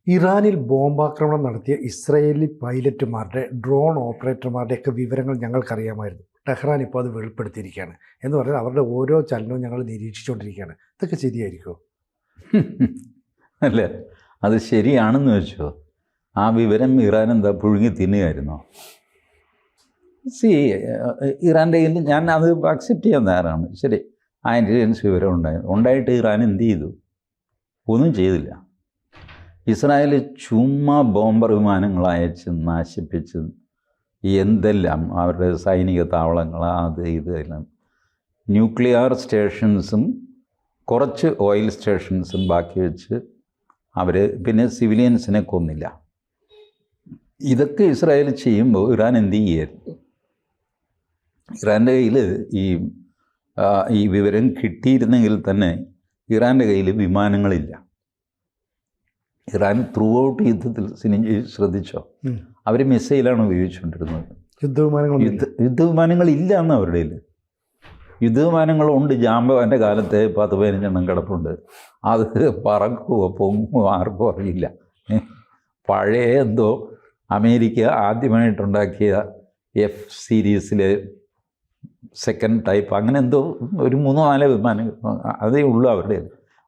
ഇറാനിൽ ബോംബാക്രമണം നടത്തിയ ഇസ്രയേലി പൈലറ്റുമാരുടെ ഡ്രോൺ ഓപ്പറേറ്റർമാരുടെയൊക്കെ വിവരങ്ങൾ ഞങ്ങൾക്കറിയാമായിരുന്നു. ടെഹ്റാൻ ഇപ്പോൾ അത് വെളിപ്പെടുത്തിയിരിക്കുകയാണ്. എന്ന് പറഞ്ഞാൽ അവരുടെ ഓരോ ചലനവും ഞങ്ങൾ നിരീക്ഷിച്ചുകൊണ്ടിരിക്കുകയാണ്. ഇതൊക്കെ ശരിയായിരിക്കുമോ? അല്ല, അത് ശരിയാണെന്ന് വെച്ചോ. ആ വിവരം ഇറാൻ എന്താ പുഴുങ്ങി തിന്നുകയായിരുന്നോ? ഇറാൻ്റെ കയ്യിൽ ഞാൻ അത് അക്സെപ്റ്റ് ചെയ്യാൻ തയ്യാറാണ്. ശരി, ആ ഇൻ്റലിജൻസ് വിവരം ഉണ്ടായിട്ട് ഇറാൻ എന്ത് ചെയ്തു? ഒന്നും ചെയ്തില്ല. ഇസ്രായേൽ ചുമ്മാ ബോംബർ വിമാനങ്ങൾ അയച്ച് നശിപ്പിച്ച് എന്തെല്ലാം അവരുടെ സൈനിക താവളങ്ങൾ അത് ഇതെല്ലാം ന്യൂക്ലിയർ സ്റ്റേഷൻസും കുറച്ച് ഓയിൽ സ്റ്റേഷൻസും ബാക്കി വെച്ച് അവർ പിന്നെ സിവിലിയൻസിനെ കൊന്നില്ല. ഇതൊക്കെ ഇസ്രായേൽ ചെയ്യുമ്പോൾ ഇറാൻ എന്ത് ചെയ്യായിരുന്നു? ഇറാൻ്റെ കയ്യിൽ ഈ വിവരം കിട്ടിയിരുന്നെങ്കിൽ തന്നെ ഇറാൻ്റെ കയ്യിൽ വിമാനങ്ങളില്ല. ഇറാൻ ത്രൂ ഔട്ട് യുദ്ധത്തിൽ ശ്രദ്ധിച്ചോ, അവർ മിസൈലാണ് ഉപയോഗിച്ചുകൊണ്ടിരുന്നത്. യുദ്ധവിമാനങ്ങളില്ല എന്ന് അവരുടെ കയ്യിൽ. യുദ്ധവിമാനങ്ങളുണ്ട്. ജാമ്പവാൻ്റെ കാലത്തെ 10-15 കിടപ്പുണ്ട്. അത് പറക്കുമോ പൊങ്ങുമോ ആർക്കും അറിയില്ല. പഴയ എന്തോ അമേരിക്ക ആദ്യമായിട്ടുണ്ടാക്കിയ F സീരീസിലെ സെക്കൻഡ് ടൈപ്പ് അങ്ങനെ എന്തോ ഒരു 3-4 വിമാനങ്ങൾ അതേ ഉള്ളൂ അവരുടെ.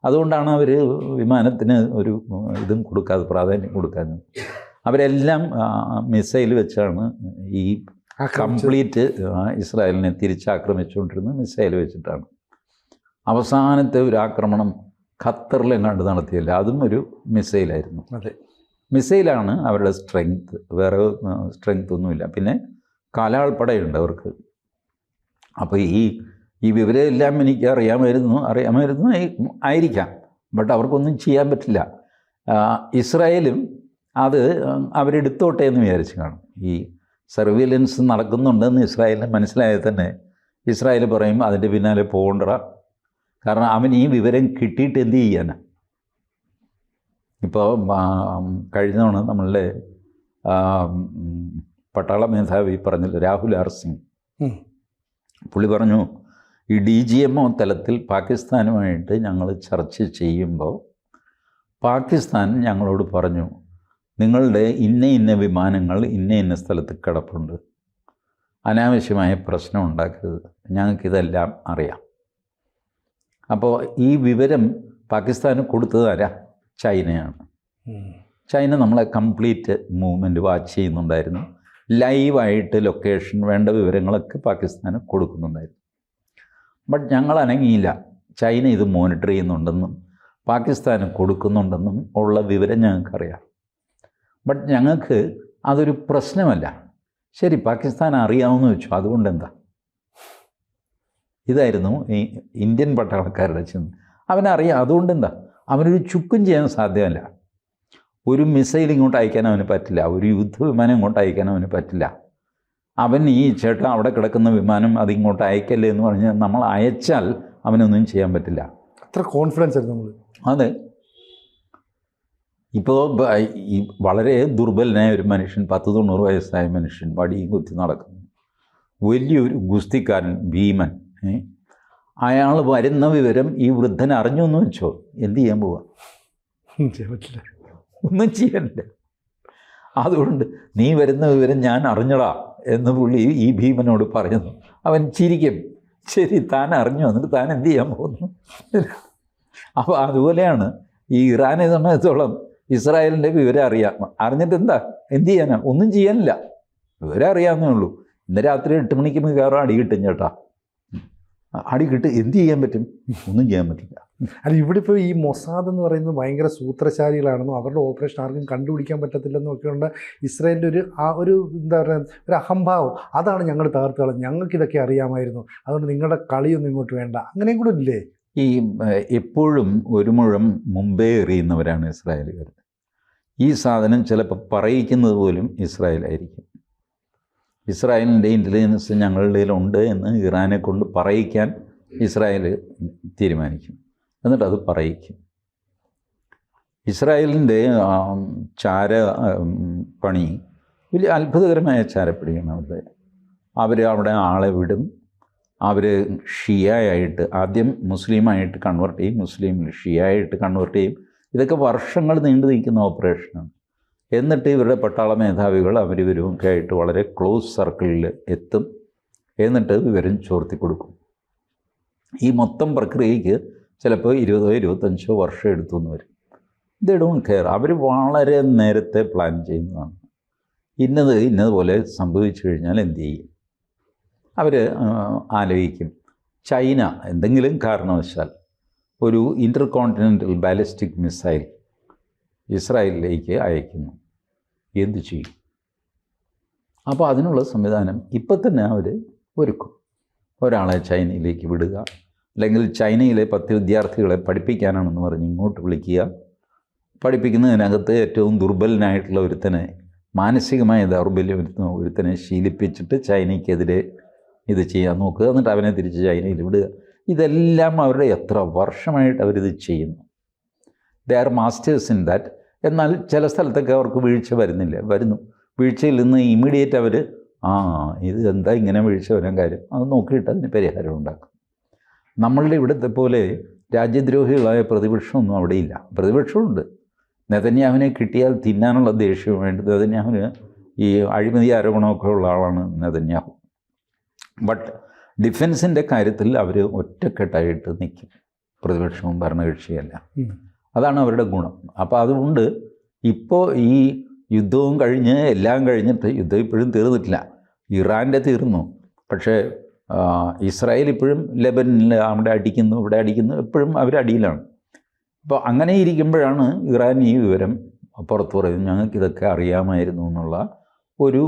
അതുകൊണ്ടാണ് അവർ വിമാനത്തിന് ഒരു ഇതും കൊടുക്കാതെ, പ്രാധാന്യം കൊടുക്കാതെ. അവരെല്ലാം മിസൈൽ വെച്ചാണ് ഈ കംപ്ലീറ്റ് ഇസ്രായേലിനെ തിരിച്ചാക്രമിച്ചുകൊണ്ടിരുന്നത്. മിസൈൽ വെച്ചിട്ടാണ്. അവസാനത്തെ ഒരു ആക്രമണം ഖത്തറിലെങ്ങാണ്ട് നടത്തിയല്ല, അതും ഒരു മിസൈലായിരുന്നു. അതെ, മിസൈലാണ് അവരുടെ സ്ട്രെങ്ത്, വേറെ സ്ട്രെങ്ത് ഒന്നുമില്ല. പിന്നെ കാലാൾപ്പടയുണ്ട് അവർക്ക്. അപ്പോൾ ഈ വിവരമെല്ലാം എനിക്ക് അറിയാമായിരുന്നു ആയിരിക്കാം. ബട്ട് അവർക്കൊന്നും ചെയ്യാൻ പറ്റില്ല. ഇസ്രായേലും അത് അവരെടുത്തോട്ടെ എന്ന് വിചാരിച്ച് കാണും. ഈ സർവീലൻസ് നടക്കുന്നുണ്ടെന്ന് ഇസ്രായേലിന് മനസ്സിലായാൽ തന്നെ ഇസ്രായേൽ പറയും അതിൻ്റെ പിന്നാലെ പോകണ്ട. കാരണം അവൻ ഈ വിവരം കിട്ടിയിട്ട് എന്ത് ചെയ്യാനാണ്? ഇപ്പോൾ കഴിഞ്ഞ തവണ നമ്മളുടെ പട്ടാള മേധാവി പറഞ്ഞില്ല, രാഹുൽ ആർ സിംഗ്, പുള്ളി പറഞ്ഞു ഈ DGMO തലത്തിൽ പാകിസ്ഥാനുമായിട്ട് ഞങ്ങൾ ചർച്ച ചെയ്യുമ്പോൾ പാകിസ്ഥാൻ ഞങ്ങളോട് പറഞ്ഞു, നിങ്ങളുടെ ഇന്ന വിമാനങ്ങൾ ഇന്ന സ്ഥലത്ത് കിടപ്പുണ്ട്, അനാവശ്യമായ പ്രശ്നം ഉണ്ടാക്കരുത്, ഞങ്ങൾക്കിതെല്ലാം അറിയാം. അപ്പോൾ ഈ വിവരം പാകിസ്ഥാന് കൊടുത്തത് ആരാ? ചൈനയാണ്. ചൈന നമ്മളെ കംപ്ലീറ്റ് മൂവ്മെൻറ്റ് വാച്ച് ചെയ്യുന്നുണ്ടായിരുന്നു. ലൈവായിട്ട് ലൊക്കേഷൻ വേണ്ട വിവരങ്ങളൊക്കെ പാകിസ്ഥാന് കൊടുക്കുന്നുണ്ടായിരുന്നു. ബട്ട് ഞങ്ങൾ അനങ്ങിയില്ല. ചൈന ഇത് മോണിറ്റർ ചെയ്യുന്നുണ്ടെന്നും പാകിസ്ഥാന് കൊടുക്കുന്നുണ്ടെന്നും ഉള്ള വിവരം ഞങ്ങൾക്കറിയാം. ബട്ട് ഞങ്ങൾക്ക് അതൊരു പ്രശ്നമല്ല. ശരി, പാകിസ്ഥാൻ അറിയാമെന്ന് വെച്ചു, അതുകൊണ്ട് എന്താ? ഇതായിരുന്നു ഈ ഇന്ത്യൻ പട്ടാളക്കാരുടെ ചിന്ത. അവനറിയാം, അതുകൊണ്ട് എന്താ? അവനൊരു ചുക്കും ചെയ്യാൻ സാധ്യമല്ല. ഒരു മിസൈൽ ഇങ്ങോട്ട് അയക്കാൻ അവന് പറ്റില്ല, ഒരു യുദ്ധവിമാനം ഇങ്ങോട്ട് അയക്കാൻ അവന് പറ്റില്ല. അവൻ ഈ ചേട്ടാ അവിടെ കിടക്കുന്ന വിമാനം അതിങ്ങോട്ട് അയക്കല്ലേ എന്ന് പറഞ്ഞ് നമ്മൾ അയച്ചാൽ അവനൊന്നും ചെയ്യാൻ പറ്റില്ല. അത്ര കോൺഫിഡൻസ് ആയിരുന്നു നമ്മൾ. അതെ. ഇപ്പോൾ ഈ വളരെ ദുർബലനായ ഒരു മനുഷ്യൻ, 10-90 വയസ്സായ മനുഷ്യൻ വടിയും കുത്തി നടക്കുന്നു, വലിയൊരു ഗുസ്തിക്കാരൻ ഭീമൻ, അയാൾ വരുന്ന വിവരം ഈ വൃദ്ധൻ അറിഞ്ഞു എന്ന് വെച്ചോ, എന്ത് ചെയ്യാൻ പോവാ? പറ്റില്ല, ഒന്നും ചെയ്യാനില്ല. അതുകൊണ്ട് നീ വരുന്ന വിവരം ഞാൻ അറിഞ്ഞടാ എന്ന് പുള്ളി ഈ ഭീമനോട് പറയുന്നു. അവൻ ചിരിക്കും. ശരി, താൻ അറിഞ്ഞു, എന്നിട്ട് താൻ എന്ത് ചെയ്യാൻ പോകുന്നു? അപ്പോൾ അതുപോലെയാണ് ഈ ഇറാനെ സംബന്ധിച്ചോളം ഇസ്രായേലിൻ്റെ വിവരം അറിയാം. അറിഞ്ഞിട്ട് എന്താ, എന്ത് ചെയ്യാനാ? ഒന്നും ചെയ്യാനില്ല. വിവരം അറിയാമെന്നേ ഉള്ളൂ. ഇന്ന് രാത്രി 8 മണിക്ക് മിക്കവാറും അടി കിട്ടും ചേട്ടാ. അടി കിട്ടും, എന്ത് ചെയ്യാൻ പറ്റും? ഒന്നും ചെയ്യാൻ പറ്റില്ല. അല്ല, ഇവിടെ ഇപ്പോൾ ഈ മൊസാദ് എന്ന് പറയുന്നത് ഭയങ്കര സൂത്രശാലികളാണെന്നും അവരുടെ ഓപ്പറേഷൻ ആർക്കും കണ്ടുപിടിക്കാൻ പറ്റത്തില്ലെന്നും ഒക്കെ ഉണ്ട്. ഇസ്രായേലിൻ്റെ ഒരു എന്താ പറയുക, ഒരു അഹംഭാവം, അതാണ് ഞങ്ങൾ തകർത്ത് കളഞ്ഞു, ഞങ്ങൾക്കിതൊക്കെ അറിയാമായിരുന്നു, അതുകൊണ്ട് നിങ്ങളുടെ കളിയൊന്നും ഇങ്ങോട്ട് വേണ്ട, അങ്ങനെയും കൂടെ ഇല്ലേ? ഈ എപ്പോഴും ഒരു മുഴം മുമ്പേ എറിയുന്നവരാണ് ഇസ്രായേലുകാർ. ഈ സാധനം ചിലപ്പോൾ പറയിക്കുന്നത് പോലും ഇസ്രായേലായിരിക്കും. ഇസ്രായേലിൻ്റെ ഇൻ്റലിജൻസ് ഞങ്ങളുടെ ഉണ്ട് എന്ന് ഇറാനെ കൊണ്ട് പറയിക്കാൻ ഇസ്രായേൽ തീരുമാനിക്കും. എന്നിട്ട് അത് പറയിക്കും. ഇസ്രായേലിൻ്റെ ചാരപ്പണി വലിയ അത്ഭുതകരമായ ചാരപ്പണിയാണ് അവരുടെ. അവർ അവിടെ ആളെ വിടും. അവർ ഷിയായിട്ട് ആദ്യം മുസ്ലിമായിട്ട് കൺവേർട്ട് ചെയ്യും, മുസ്ലിം ഷിയായിട്ട് കൺവേർട്ട് ചെയ്യും, ഇതൊക്കെ വർഷങ്ങൾ നീണ്ടു നിൽക്കുന്ന ഓപ്പറേഷനാണ്. എന്നിട്ട് ഇവരുടെ പട്ടാള മേധാവികൾ അവരിവരുമൊക്കെ ആയിട്ട് വളരെ ക്ലോസ് സർക്കിളിൽ എത്തും. എന്നിട്ട് വിവരം ചോർത്തി കൊടുക്കും. ഈ മൊത്തം പ്രക്രിയയ്ക്ക് ചിലപ്പോൾ 20-25 വർഷം എടുത്തു എന്ന് വരും. They don't care. അവർ വളരെ നേരത്തെ പ്ലാൻ ചെയ്യുന്നതാണ്. ഇന്നതുപോലെ സംഭവിച്ചു കഴിഞ്ഞാൽ എന്തു ചെയ്യും? അവർ ആലോചിക്കും. ചൈന എന്തെങ്കിലും കാരണവശാൽ ഒരു ഇൻ്റർകോണ്ടിനെൻ്റൽ ബാലിസ്റ്റിക് മിസൈൽ ഇസ്രായേലിലേക്ക് അയക്കുന്നു, എന്തു ചെയ്യും? അപ്പോൾ അതിനുള്ള സംവിധാനം ഇപ്പം തന്നെ അവർ ഒരുക്കും. ഒരാളെ ചൈനയിലേക്ക് വിടുക, അല്ലെങ്കിൽ ചൈനയിലെ 10 വിദ്യാർത്ഥികളെ പഠിപ്പിക്കാനാണെന്ന് പറഞ്ഞ് ഇങ്ങോട്ട് വിളിക്കുക. പഠിപ്പിക്കുന്നതിനകത്ത് ഏറ്റവും ദുർബലനായിട്ടുള്ള ഒരുത്തനെ, മാനസികമായ ദൗർബല്യം ഒരുത്തനെ ശീലിപ്പിച്ചിട്ട് ചൈനയ്ക്കെതിരെ ഇത് ചെയ്യാൻ നോക്കുക. എന്നിട്ട് അവനെ തിരിച്ച് ചൈനയിൽ വിടുക. ഇതെല്ലാം അവരുടെ എത്ര വർഷമായിട്ട് അവരിത് ചെയ്യുന്നു. They are masters in that. എന്നാൽ ചില സ്ഥലത്തൊക്കെ അവർക്ക് വീഴ്ച വരുന്നു. വീഴ്ചയിൽ നിന്ന് ഇമ്മീഡിയറ്റ് അവർ ഇത് എന്താ ഇങ്ങനെ വീഴ്ച വരാൻ കാര്യം, അത് നോക്കിയിട്ട് അതിന് പരിഹാരം ഉണ്ടാക്കും. നമ്മളുടെ ഇവിടുത്തെ പോലെ രാജ്യദ്രോഹികളായ പ്രതിപക്ഷമൊന്നും അവിടെയില്ല. പ്രതിപക്ഷമുണ്ട്. നെതന്യാഹുവിനെ കിട്ടിയാൽ തിന്നാനുള്ള ദേഷ്യം വേണ്ടി നെതന്യാഹുവിന് ഈ അഴിമതി ആരോപണമൊക്കെ ഉള്ള ആളാണ് നെതന്യാഹു. ബട്ട് ഡിഫൻസിൻ്റെ കാര്യത്തിൽ അവർ ഒറ്റക്കെട്ടായിട്ട് നിൽക്കും, പ്രതിപക്ഷവും ഭരണകക്ഷിയല്ല. അതാണ് അവരുടെ ഗുണം. അപ്പോൾ അതുകൊണ്ട് ഇപ്പോൾ ഈ യുദ്ധവും കഴിഞ്ഞ് എല്ലാം കഴിഞ്ഞിട്ട്, യുദ്ധം ഇപ്പോഴും തീർന്നിട്ടില്ല. ഇറാൻ്റെ തീർന്നു, പക്ഷേ ഇസ്രായേൽ ഇപ്പോഴും ലെബനിൽ അവിടെ അടിക്കുന്നു, ഇവിടെ അടിക്കുന്നു, എപ്പോഴും അവർ അടിയിലാണ്. അപ്പോൾ അങ്ങനെ ഇരിക്കുമ്പോഴാണ് ഇറാൻ ഈ വിവരം പുറത്തു പറയുന്നത്. ഞങ്ങൾക്കിതൊക്കെ അറിയാമായിരുന്നു എന്നുള്ള ഒരു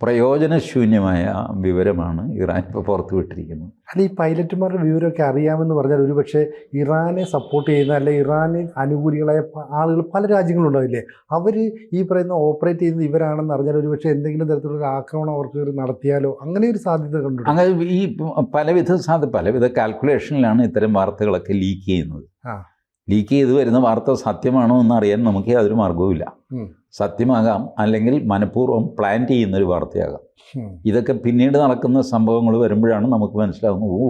പ്രയോജനശൂന്യമായ വിവരമാണ് ഇറാൻ ഇപ്പോൾ പുറത്തു വിട്ടിരിക്കുന്നത്. അല്ല, ഈ പൈലറ്റുമാരുടെ വിവരമൊക്കെ അറിയാമെന്ന് പറഞ്ഞാൽ ഒരു പക്ഷേ ഇറാനെ സപ്പോർട്ട് ചെയ്യുന്ന, അല്ലെ ഇറാനിൽ അനുകൂലികളായ ആളുകൾ പല രാജ്യങ്ങളുണ്ടാവില്ലേ, അവർ ഈ പറയുന്ന ഓപ്പറേറ്റ് ചെയ്യുന്നത് ഇവരാണെന്ന് അറിഞ്ഞാൽ ഒരു പക്ഷേ എന്തെങ്കിലും തരത്തിലുള്ള ആക്രമണം അവർക്ക് നടത്തിയാലോ, അങ്ങനെ ഒരു സാധ്യത കണ്ടു. അങ്ങനെ ഈ പലവിധ കാൽക്കുലേഷനിലാണ് ഇത്തരം വാർത്തകളൊക്കെ ലീക്ക് ചെയ്യുന്നത്. ലീക്ക് ചെയ്ത് വരുന്ന വാർത്ത സത്യമാണോ എന്ന് അറിയാൻ നമുക്ക് യാതൊരു മാർഗവുമില്ല. സത്യമാകാം, അല്ലെങ്കിൽ മനഃപൂർവ്വം പ്ലാൻ ചെയ്യുന്നൊരു വാർത്തയാകാം. ഇതൊക്കെ പിന്നീട് നടക്കുന്ന സംഭവങ്ങൾ വരുമ്പോഴാണ് നമുക്ക് മനസ്സിലാകുന്നത്,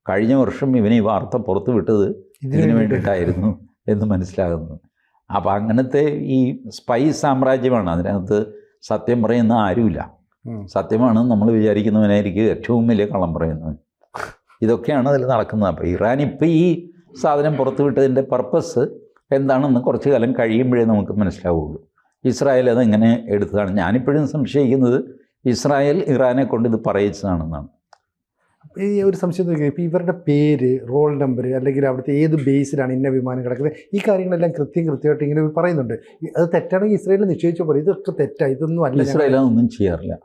കഴിഞ്ഞ വർഷം ഇവന് ഈ വാർത്ത പുറത്തു വിട്ടത് ഇതിനു വേണ്ടിയിട്ടായിരുന്നു എന്ന് മനസ്സിലാകുന്നത്. അപ്പോൾ അങ്ങനത്തെ ഈ സ്പൈ സാമ്രാജ്യമാണ്. അതിനകത്ത് സത്യം പറയുന്ന ആരുമില്ല. സത്യമാണ് നമ്മൾ വിചാരിക്കുന്നവനായിരിക്കും ഏറ്റവും വലിയ കള്ളം പറയുന്നവൻ. ഇതൊക്കെയാണ് അതിൽ നടക്കുന്നത്. അപ്പോൾ ഇറാൻ ഇപ്പോൾ ഈ സാധനം പുറത്തു വിട്ടതിൻ്റെ പർപ്പസ് എന്താണെന്ന് കുറച്ച് കാലം കഴിയുമ്പോഴേ നമുക്ക് മനസ്സിലാവുള്ളൂ. ഇസ്രായേൽ അതെങ്ങനെ എടുത്തതാണ്. ഞാനിപ്പോഴും സംശയിക്കുന്നത് ഇസ്രായേൽ ഇറാനെ കൊണ്ട് ഇത് പറയിച്ചതാണെന്നാണ്. ഈ ഒരു സംശയം നോക്കിയാൽ ഇപ്പോൾ ഇവരുടെ പേര്, റോൾ നമ്പർ, അല്ലെങ്കിൽ അവിടുത്തെ ഏത് ബേസിലാണ് ഇന്ന വിമാനം കിടക്കുന്നത്, ഈ കാര്യങ്ങളെല്ലാം കൃത്യമായിട്ട് ഇങ്ങനെ പറയുന്നുണ്ട്. അത് തെറ്റാണെങ്കിൽ ഇസ്രായേലിൽ നിശ്ചയിച്ചോ പറയും ഇതൊക്കെ തെറ്റാണ്, ഇതൊന്നും അല്ല. ഇസ്രായേൽ അതൊന്നും ചെയ്യാറില്ല.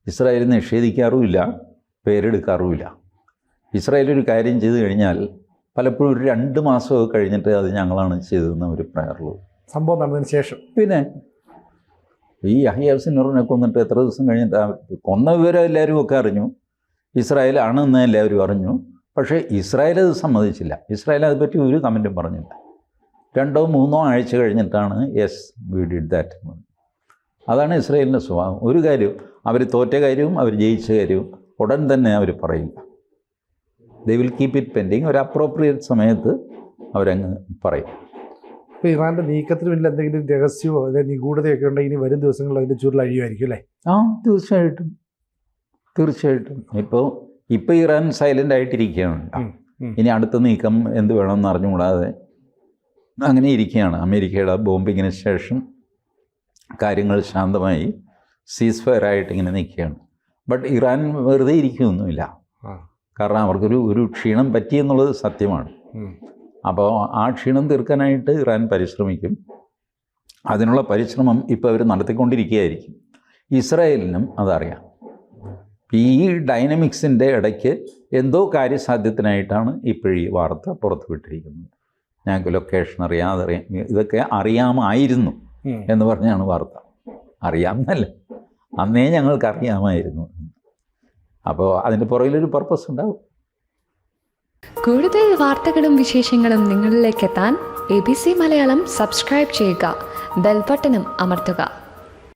ഇസ്രായേൽ നിഷേധിക്കാറുമില്ല, പേരെടുക്കാറുമില്ല. ഇസ്രായേൽ ഒരു കാര്യം ചെയ്തു കഴിഞ്ഞാൽ പലപ്പോഴും ഒരു 2 മാസമൊക്കെ കഴിഞ്ഞിട്ട് അത് ഞങ്ങളാണ് ചെയ്തതെന്ന് അവർ പറയാറുള്ളൂ. സംഭവം നടന്നതിന് ശേഷം. പിന്നെ ഈ യഹ്യ സിന്നറിനെ കൊന്നിട്ട് എത്ര ദിവസം കഴിഞ്ഞിട്ട് കൊന്ന വിവരം എല്ലാവരും ഒക്കെ അറിഞ്ഞു, ഇസ്രായേൽ ആണെന്ന് എല്ലാവരും അറിഞ്ഞു. പക്ഷേ ഇസ്രായേൽ അത് സമ്മതിച്ചില്ല. ഇസ്രായേൽ അതിനെപ്പറ്റി ഒരു കമൻറ്റും പറഞ്ഞില്ല. 2-3 ആഴ്ച കഴിഞ്ഞിട്ടാണ് യെസ് വി ഡിഡ് ദാറ്റ് എന്ന്. അതാണ് ഇസ്രായേലിൻ്റെ സ്വഭാവം. ഒരു കാര്യം അവർ തോറ്റ കാര്യവും അവർ ജയിച്ച കാര്യവും ഉടൻ തന്നെ അവർ പറയില്ല. They will keep it pending. ഒരു അപ്രോപ്രിയേറ്റ് സമയത്ത് അവരങ്ങ് പറയും. ഇപ്പോൾ ഇറാൻ്റെ നീക്കത്തിന് പിന്നിൽ എന്തെങ്കിലും രഹസ്യമോ അതായത് നിഗൂഢതയൊക്കെ ഉണ്ടെങ്കിൽ ഇനി വരും ദിവസങ്ങളിൽ അതിൻ്റെ ചുരുൾ അഴിയുമായിരിക്കും അല്ലേ? തീർച്ചയായിട്ടും. ഇപ്പോൾ ഇറാൻ സൈലൻ്റ് ആയിട്ടിരിക്കുകയാണ്. ഇനി അടുത്ത നീക്കം എന്ത് വേണമെന്ന് അറിഞ്ഞുകൂടാതെ അങ്ങനെ ഇരിക്കുകയാണ്. അമേരിക്കയുടെ ബോംബിങ്ങിന് ശേഷം കാര്യങ്ങൾ ശാന്തമായി സീസ് ഫയർ ആയിട്ട് ഇങ്ങനെ നിൽക്കുകയാണ്. ബട്ട് ഇറാൻ വെറുതെ ഇരിക്കുകയൊന്നുമില്ല. കാരണം അവർക്കൊരു ക്ഷീണം പറ്റിയെന്നുള്ളത് സത്യമാണ്. അപ്പോൾ ആ ക്ഷീണം തീർക്കാനായിട്ട് ഇറാൻ പരിശ്രമിക്കും. അതിനുള്ള പരിശ്രമം ഇപ്പോൾ അവർ നടത്തിക്കൊണ്ടിരിക്കുകയായിരിക്കും. ഇസ്രായേലിനും അതറിയാം. ഈ ഡൈനമിക്സിൻ്റെ ഇടയ്ക്ക് എന്തോ കാര്യസാധ്യത്തിനായിട്ടാണ് ഇപ്പോഴീ വാർത്ത പുറത്തു വിട്ടിരിക്കുന്നത്. ഞങ്ങൾക്ക് ലൊക്കേഷൻ അറിയാം, ഇതൊക്കെ അറിയാമായിരുന്നു എന്ന് പറഞ്ഞാണ് വാർത്ത. അറിയാമെന്നല്ല, അന്നേ ഞങ്ങൾക്ക് അറിയാമായിരുന്നു. അപ്പോൾ അതിൻ്റെ പുറകിലൊരു പർപ്പസ് ഉണ്ടാവും. കൂടുതൽ വാർത്തകളും വിശേഷങ്ങളും നിങ്ങളിലേക്ക് എത്താൻ ABC മലയാളം സബ്സ്ക്രൈബ് ചെയ്യുക, ബെൽ ബട്ടണും അമർത്തുക.